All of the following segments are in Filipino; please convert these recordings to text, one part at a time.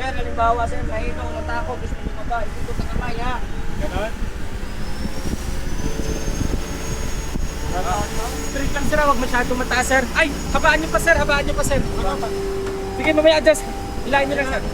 Sir, halimbawa sir, mahilo, natakot, gusto mo bumaba, ikot sa kamay ha. Ganon. Straight lang sir, huwag masyadong mataas sir. Ay, habaan nyo pa sir, habaan nyo pa sir. Sige, mamaya adjust. Hilahin nyo lang sir.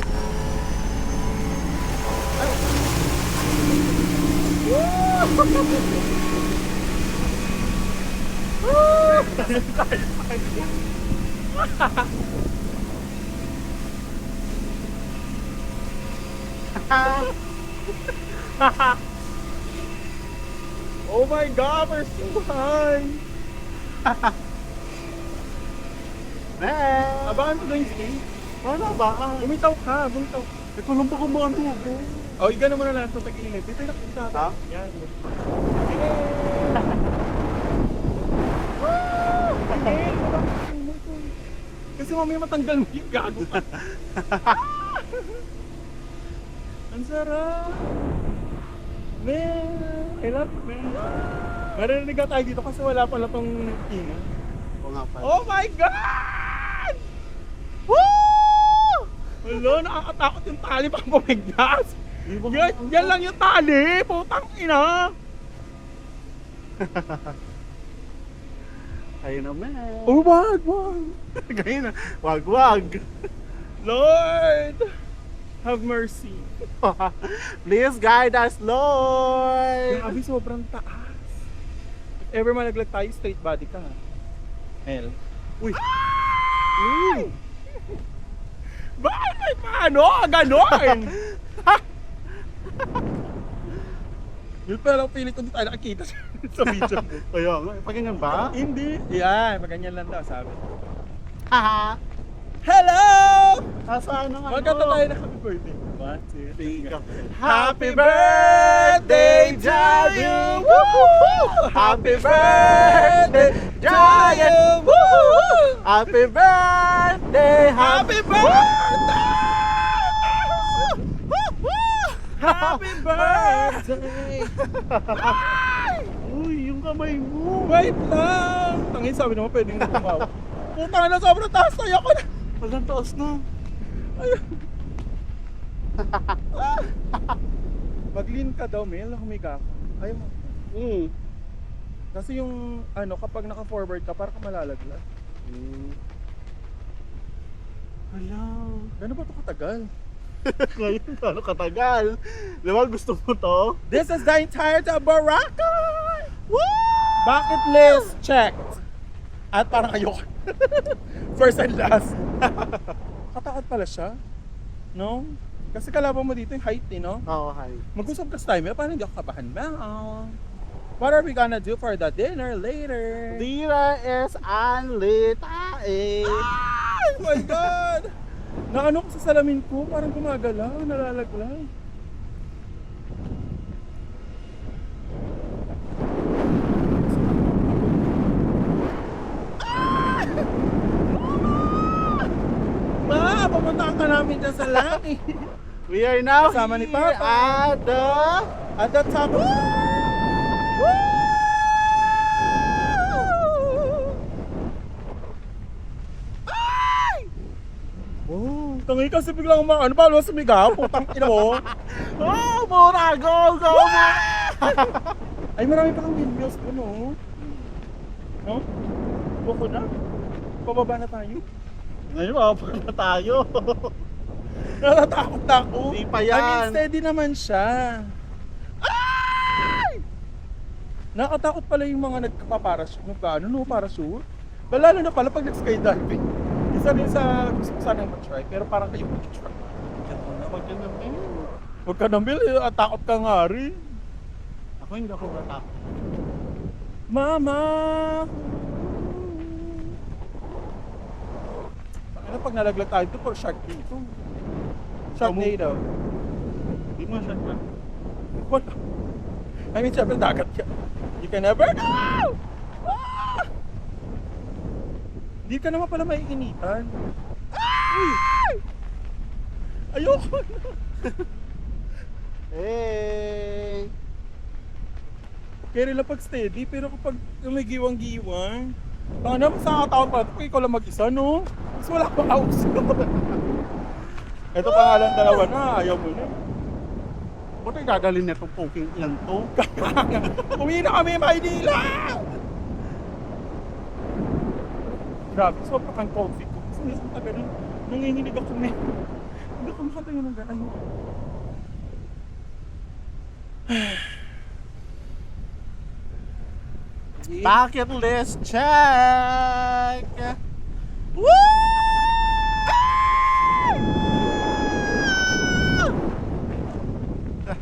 Oh my God, we're so high! Man! Abangan ko na yung skate. Wala ba? Bumitaw ka, bumitaw. Ito lang ba kung mga dugo? Oh, iga naman na lang sa tag-init. Dito yung nakita. Ha? Yan. Kasi mamaya matanggal mo yung gago ka. Ang sarap! Man! I love it, man! Maririnig tayo dito kasi wala pala tong ina. Oo nga pala. Oh my God! Woo! Hello, nakakatakot yung tali pang bumiglas. Yan lang yung tali, putang ina. Ayun na, man. Oh, wag. Ganyan na. Wag. Lord, have mercy. Please guide us, Lord. Grabe, sobrang taas. If ever malaglag tayo, straight body ka. Hell. Uy. Uy. Bakit may paano? Ganon. Yun pa lang pilit ko di tayo nakakita sa video ko. Kaya nga, paganyan ba? Hindi. Yan, maganyan lang daw sabi. Haha. Hello! Asaan ang ano? Magkanta tayo na happy birthday. 1, 2, 3, Happy birthday to you! Woo-hoo-hoo! Happy birthday to you! Woo-hoo-hoo! Happy birthday! Happy birthday! Happy birthday! Uy, yung kamay mo! Wait lang! Tangin, sabi naman pwedeng bumawa. Putang na, sobrang taas tayo ako na. Walang taas na. Ayun. Mag-lean ka daw, Mel. Humiga ka. Ayaw mo. Kasi yung ano, kapag naka-forward ka, parang ka malalaglag. Wala. Gano'n ba ito katagal? Ngayon, ano katagal? Di ba gusto mo to? This is the entire of Boracay! Woo! Bucket list checked. At parang ayoko. First and last. Katakot pala siya. No? Kasi kalaban mo dito yung height eh, no? Oo, hi. Mag-usap ka sa time, parang hindi ako kabahan ba? What are we gonna do for the dinner later? Dira is unlitae. Oh my God! Naano ko sa salamin ko, parang gumagalaw, nalalaglag. Ma, papuntaan ka namin dyan sa langit. We are now Kasama ni here Papa. at the... At that top of... Oh, tangi kasi biglang ano pa, ano sumigaw, putang ina mo. Oh, Mora! Go! Mora! Ay, marami pa kang windmills ko, no? No? Buko na? Pababa na tayo? Ngayon, mapapag na tayo. Natatakot na ako. Hindi pa I mean, yan. steady naman siya. Ay! Nakatakot pala yung mga nagpaparachute. Ano, no, parachute? Lalo na pala pag nag-skydiving. Isa din sa gusto ko sanang mag-try, pero parang kayo mag-try. Huwag ka nambil, takot ka nga rin. Ako hindi ako matakot. Mama! Ano pag nalaglag tayo dito, for shark dito. Sharknado. Hindi mo siya na. What? I mean, syempre dagat yan. You can never know! Ah! Hindi ka naman pala maiinitan. Ah! Ayoko na. Hey! Kaya lang pag steady, pero kapag umigiwang-giwang, baka naman sa taon pa, kung ikaw lang mag-isa, no? Mas wala pa house. Ito pangalan dalawa na, ayaw mo na. Ba't ay dadalhin na itong poking yan to? Uwi na kami, Maynila! Grabe, sobrang kang coffee ko. Kasi nasa tagal, nanginginig ako na. Hindi ako makatayo ng gano'n. Bucket list check! Woo!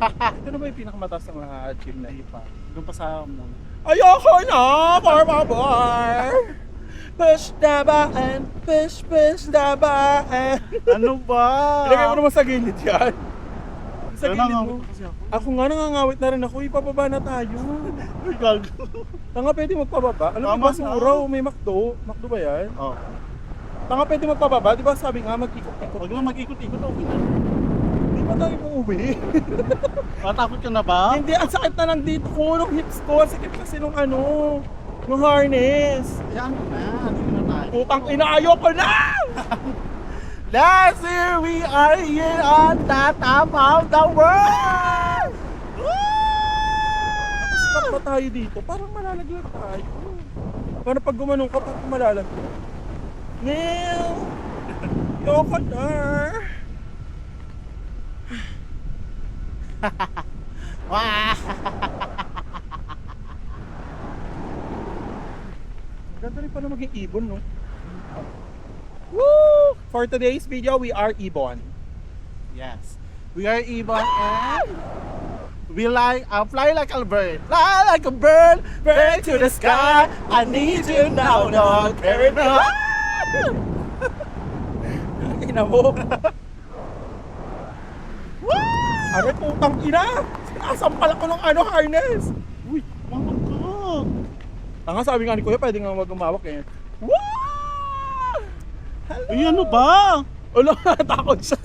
Ito na ba yung pinakamataas na ma-achieve na ipa? Doon pa sa muna. Ayoko na, por favor! Push the button, push the button. Ano ba? Ilagay mo naman sa gilid yan. Sa Ano gilid nga mo. kasi ako? Ako nga nangangawit na rin ako, ipababa na tayo. Ay, gago. Tanga pwede magpababa. Alam mo Tama ba na. sa Uraw, may McDo. McDo ba yan? Oh. Tanga pwede magpababa, di ba sabi nga mag-ikot-ikot. Huwag lang mag-ikot-ikot, okay na. Di ba tayo umuwi? Matakot ka na ba? Hindi, ang sakit na lang dito ko, nung hips ko. Ang sakit kasi nung ano, nung harness. Ayan na, dito na tayo. Putang ina, ayoko na! Last year we are here on the top of the world! Stop ba tayo dito? Parang malalaglag tayo. Parang pag gumanong ka, parang malalaglag. Neil! Ayoko na! Wah! Ganda rin pala maging ibon, no? Woo! For today's video, we are ibon. Yes. We are Ibon and we fly like a bird. Fly like a bird, bird to the sky. I need you now, no, carry no. Ina mo. Ano putang ina? Sinasampal ako ng ano, harness. Uy, mamang ka. Tanga sabi nga ni Kuya, pwede nga mag-umawak eh. Woo! Ay, ano ba? Wala, natakot siya.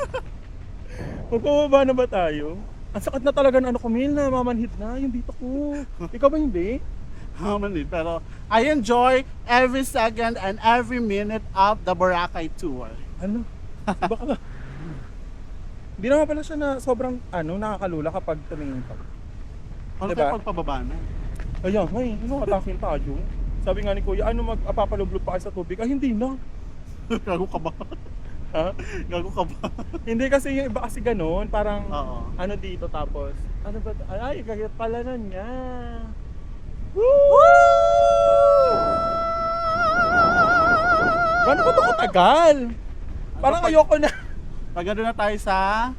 Magpababa na ba tayo? Ang sakit na talaga ng ano ko, Mil, na mamanhid na yung dito ko. Ikaw ba hindi? Haman pero I enjoy every second and every minute of the Boracay tour. Ano? Baka ba? Hindi naman pala siya na sobrang ano, nakakalula kapag tumingin ka. Ano Diba? kaya pagpababa na? Ayan, ngay, ano atakin tayo? Sabi nga ni Kuya, ano magpapalublog pa kayo sa tubig? Ay, hindi na. Gago ka ba? Ha? Gago ka ba? Hindi kasi yung iba kasi ganun, parang Oo. ano dito tapos, ano ba? Ay, kagaya pala na niya. Woo! Gano'n ba ito katagal? Parang ayoko na. Pagano na tayo sa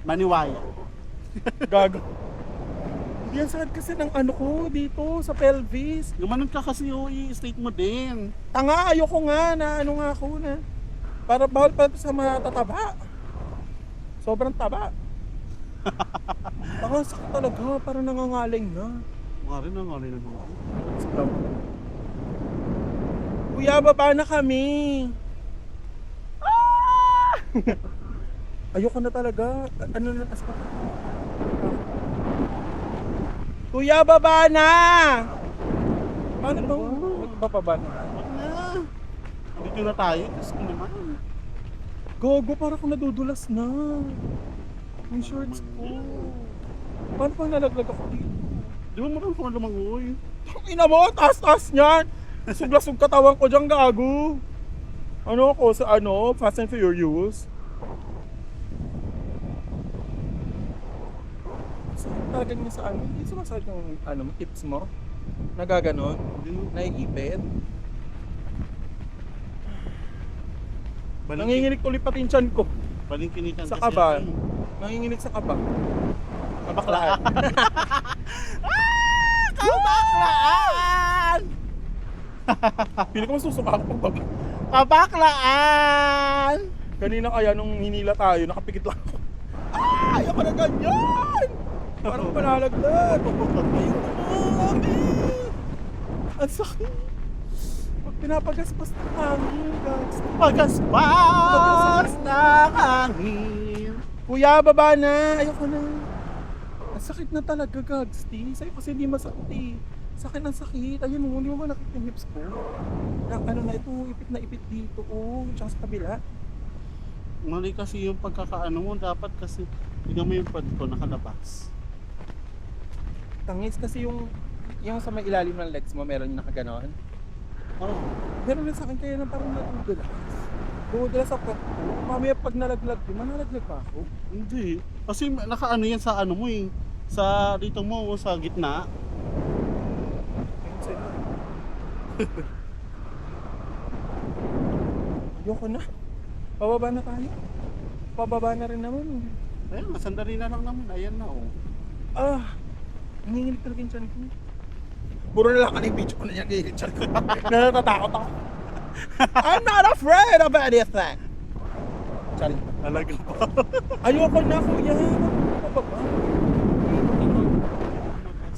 Maniwaya. Gago. Hindi yan sakit kasi ng ano ko dito sa pelvis. Gumanon ka kasi i-straight mo din. Tanga, ayoko nga na ano nga ako na. Para bawal pa sa matataba. Sobrang taba. Tanga, sakit talaga. Parang nangangaling na. Mga rin ang ano yun. Stop. Kuya, baba na kami. Ah! Ayoko na talaga. Ano na aspa? Kuya, baba na! Paano ba? Magbababa na. Wag na. Dito na tayo. Diyos ko naman. Gogo, parang akong nadudulas na. Yung shorts ko. Paano pang nalaglag ako dito? Di ba marami kung lumangoy? Ina mo, taas-taas niyan! Suglasog katawan ko dyan, gago. Ano ako sa ano, Fast and Furious? Sakit talaga niya sa ano, hindi sumasakit yung ano, tips mo? Nagaganon? Naiipit? Nanginginig tuloy pati yung tiyan ko. Balingkinitan Sa kasi kaba. yan. Nanginginig sa kaba. Kabaklaan. Kabaklaan! Pili ko masusuka ako pagbaba. Kabaklaan! Kanina kaya nung hinila tayo, nakapikit lang ako. Ah! Ayoko na ganyan! Parang panalaglag. Ayoko na, mami! Ang sakit. Pag pinapagaspas ng hangin, guys. Pagaspas ng hangin. Kuya, baba na! Ayoko na. Ang sakit na talaga, gags. Sa'yo kasi hindi masakit eh. Sa akin ang sakit. Ayun mo, hindi mo ba nakita yung hips ko? Na, ano na ito, ipit na ipit dito. Oh, tsaka sa kabila. Mali kasi yung pagkakaano mo, dapat kasi tignan mo yung pad ko nakalabas. Tangis kasi yung sa may ilalim ng legs mo, meron yung nakaganon. Oh, Meron na sa akin kaya na parang natudulas. Dumudulas ako. Mamaya pag nalaglag, di man nalaglag pa ako. hindi. Kasi nakaano yan sa ano mo eh. Sa dito mo, sa gitna. Ayun sa'yo. Ayoko na. Pababa na tayo. Pababa na rin naman. Ayun, sandali na lang naman. Ayan na oh. Nanginginig talaga yung tiyan ko. Puro na lang ka ng video ko na yung nanginginig tiyan ko. Natatakot ako. I'm not afraid of anything. Sorry. Talaga pa. Ayoko na, kuya. Pababa.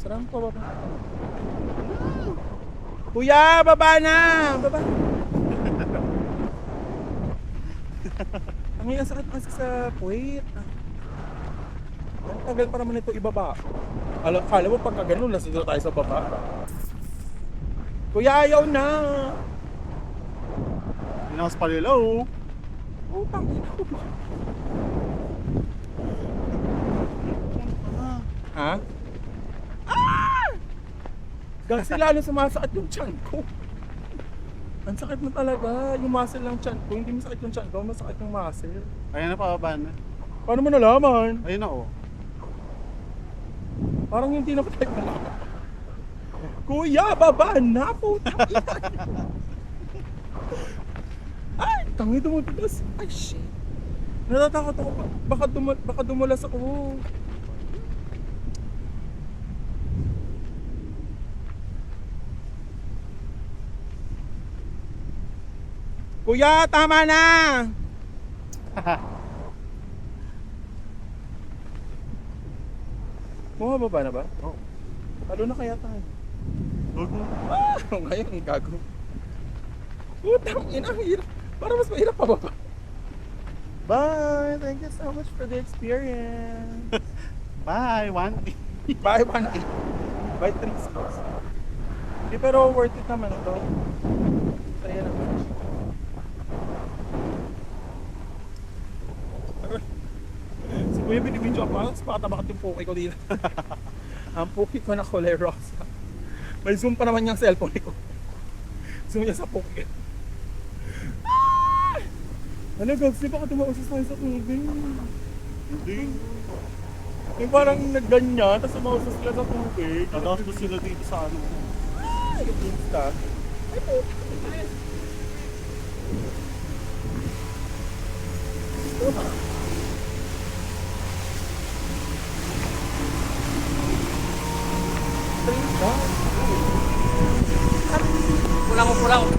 Sarang pababa. Kuya, baba na! Baba. Ang ang sakit kasi sa puwit. Ang tagal pa naman ito ibaba. Kala mo pagka ganun, nasa tayo sa baba. Kuya, ayaw na! Pinakas palilaw. Oh, tangin ako. Ha? Kasi lalo sumasakit yung tiyan ko. Ang sakit na talaga. Yung muscle ng tiyan ko. Hindi masakit yung tiyan ko, masakit yung muscle. Ayan na, pababa na. Paano mo nalaman? Ayun na oh. Parang hindi na pa tayo nalaman. Kuya, baba na po. Ay, tangi dumudulas. Ay, shit. Natatakot ako. Baka dumulas ako. Kuya, tama na! Bumababa na ba? Oo. Talo na kaya tayo. Huwag mo. Ngayon, gago. Putang ina, ang hirap. Para mas mahirap pa ba? Bye! Thank you so much for the experience. Bye, one. Buy 1 day. Buy 3 spots. Di pero worth it naman ito. Saya naman. Si Kuya binibidyo ako. Tapos pakatabakat yung puki ko dito. Ang puki ko na kulay rosa. May zoom pa naman yung cellphone ko. Zoom niya sa puki. Ah! Ano Gabs, di baka tumausas tayo sa tubig? Hindi. Yung parang nagganyan, tapos tumausas sila sa tubig. Tapos po sila dito sa ano. Yung Insta. Pulang ko.